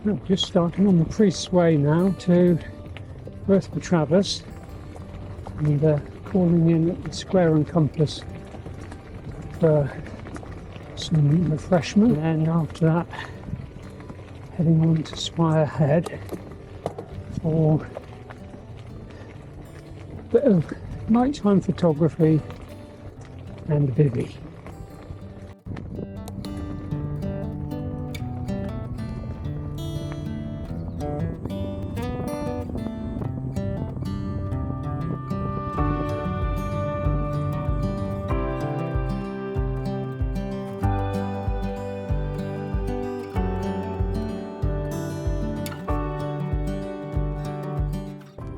I'm just starting on the Priest's Way now to Worth Travers and calling in at the Square and Compass for some refreshment, and then after that heading on to Swyre Head for a bit of nighttime photography and a bivvy.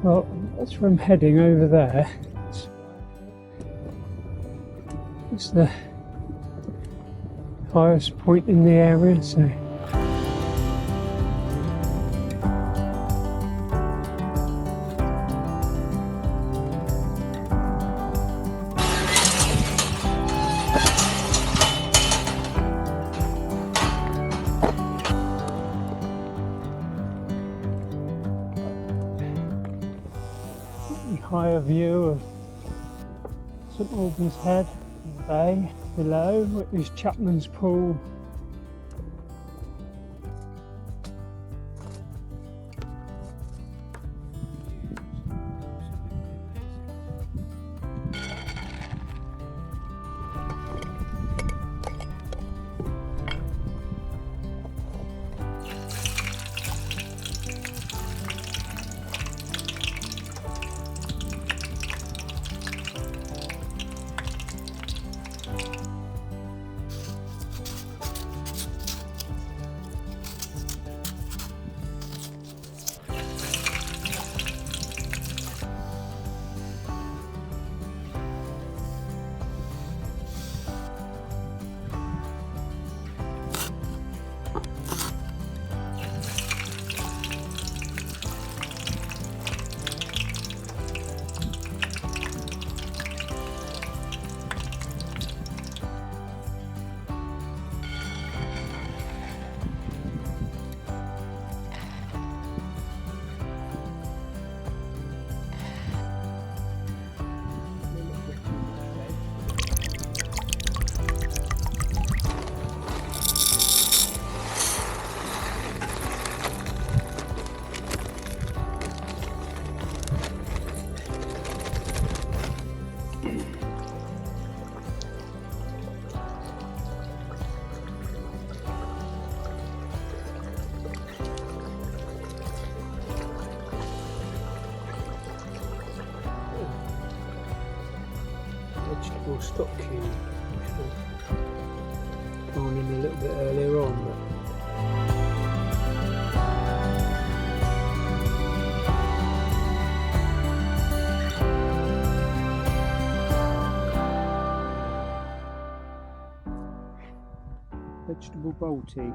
Well, that's where I'm heading over there. It's the highest point in the area, so higher view of St Albans Head and the bay below, which is Chapman's Pool. Vegetable stock queue. Gone in a little bit earlier on, but vegetable Balti.